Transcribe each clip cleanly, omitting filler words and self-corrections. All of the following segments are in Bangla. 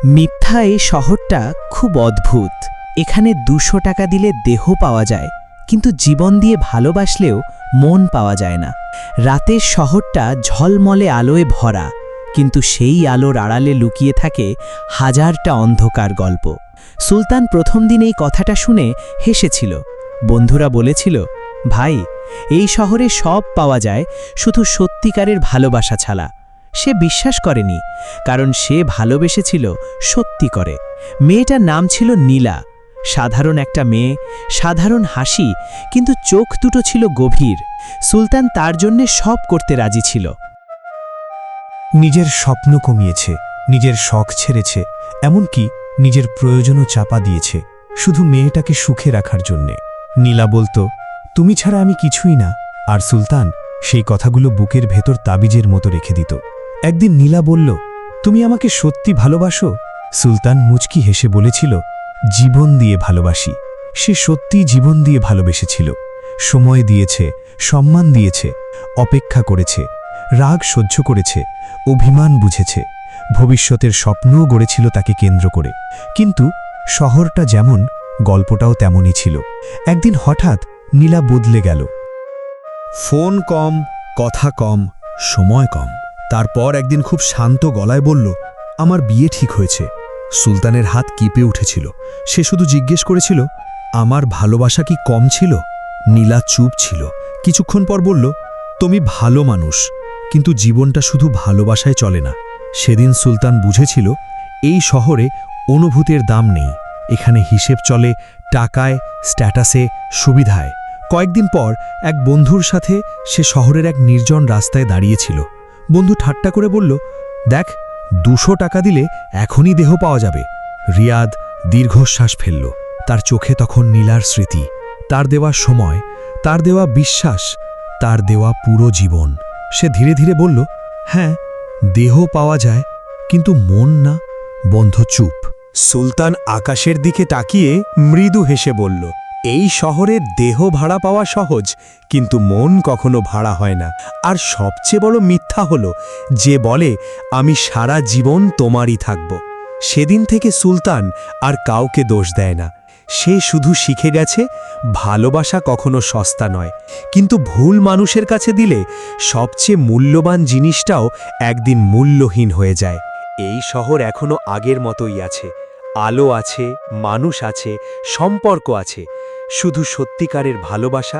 মিথ্যা এই শহরটা খুব অদ্ভুত। এখানে ২০০ টাকা দিলে দেহ পাওয়া যায়, কিন্তু জীবন দিয়ে ভালোবাসলেও মন পাওয়া যায় না। রাতের শহরটা ঝলমলে আলোয় ভরা, কিন্তু সেই আলোর আড়ালে লুকিয়ে থাকে হাজারটা অন্ধকার গল্প। সুলতান প্রথম দিন এই কথাটা শুনে হেসেছিল। বন্ধুরা বলেছিল, ভাই, এই শহরে সব পাওয়া যায়, শুধু সত্যিকারের ভালোবাসা ছাড়া। সে বিশ্বাস করেনি, কারণ সে ভালোবেসেছিল সত্যি করে। মেয়েটার নাম ছিল নীলা। সাধারণ একটা মেয়ে, সাধারণ হাসি, কিন্তু চোখ দুটো ছিল গভীর। সুলতান তার জন্যে সব করতে রাজি ছিল। নিজের স্বপ্ন কমিয়েছে, নিজের শখ ছেড়েছে, এমনকি নিজের প্রয়োজনও চাপা দিয়েছে শুধু মেয়েটাকে সুখে রাখার জন্যে। নীলা বলতো, তুমি ছাড়া আমি কিছুই না, আর সুলতান সেই কথাগুলো বুকের ভেতর তাবিজের মতো রেখে দিত। একদিন নীলা বলল, তুমি আমাকে সত্যি ভালোবাসো? সুলতান মুচকি হেসে বলেছিল, জীবন দিয়ে ভালোবাসি। সে সত্যিই জীবন দিয়ে ভালোবেসেছিল। সময় দিয়েছে, সম্মান দিয়েছে, অপেক্ষা করেছে, রাগ সহ্য করেছে, অভিমান বুঝেছে, ভবিষ্যতের স্বপ্নও গড়েছিল তাকে কেন্দ্র করে। কিন্তু শহরটা যেমন, গল্পটাও তেমনই ছিল। একদিন হঠাৎ নীলা বদলে গেল। ফোন কম, কথা কম, সময় কম। তারপর একদিন খুব শান্ত গলায় বলল, আমার বিয়ে ঠিক হয়েছে। সুলতানের হাত কেঁপে উঠেছিল। সে শুধু জিজ্ঞেস করেছিল, আমার ভালোবাসা কি কম ছিল? নীলা চুপ ছিল। কিছুক্ষণ পর বলল, তুমি ভালো মানুষ, কিন্তু জীবনটা শুধু ভালোবাসায় চলে না। সেদিন সুলতান বুঝেছিল, এই শহরে অনুভূতির দাম নেই। এখানে হিসেব চলে টাকায়, স্ট্যাটাসে, সুবিধায়। কয়েকদিন পর এক বন্ধুর সাথে সে শহরের এক নির্জন রাস্তায় দাঁড়িয়েছিল। বন্ধু ঠাট্টা করে বলল, দেখ, ২০০ টাকা দিলে এখনই দেহ পাওয়া যাবে। রিয়াদ দীর্ঘশ্বাস ফেলল। তার চোখে তখন নীলার স্মৃতি, তার দেওয়া সময়, তার দেওয়া বিশ্বাস, তার দেওয়া পুরো জীবন। সে ধীরে ধীরে বলল, হ্যাঁ, দেহ পাওয়া যায়, কিন্তু মন না। বন্ধ চুপ। সুলতান আকাশের দিকে তাকিয়ে মৃদু হেসে বলল, এই শহরের দেহ ভাড়া পাওয়া সহজ, কিন্তু মন কখনো ভাড়া হয় না। আর সবচেয়ে বড় মিথ্যা হলো যে বলে, আমি সারা জীবন তোমারই থাকব। সেদিন থেকে সুলতান আর কাউকে দোষ দেয় না। সে শুধু শিখে গেছে, ভালোবাসা কখনো সস্তা নয়, কিন্তু ভুল মানুষের কাছে দিলে সবচেয়ে মূল্যবান জিনিসটাও একদিন মূল্যহীন হয়ে যায়। এই শহর এখনো আগের মতোই আছে, আলো আছে, মানুষ আছে, সম্পর্ক আছে, শুধু সত্যিকারের ভালোবাসা,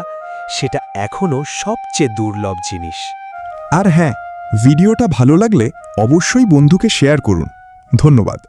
সেটা এখনো সবচেয়ে দুর্লভ জিনিস। আর হ্যাঁ, ভিডিওটা ভালো লাগলে অবশ্যই বন্ধুকে শেয়ার করুন। ধন্যবাদ।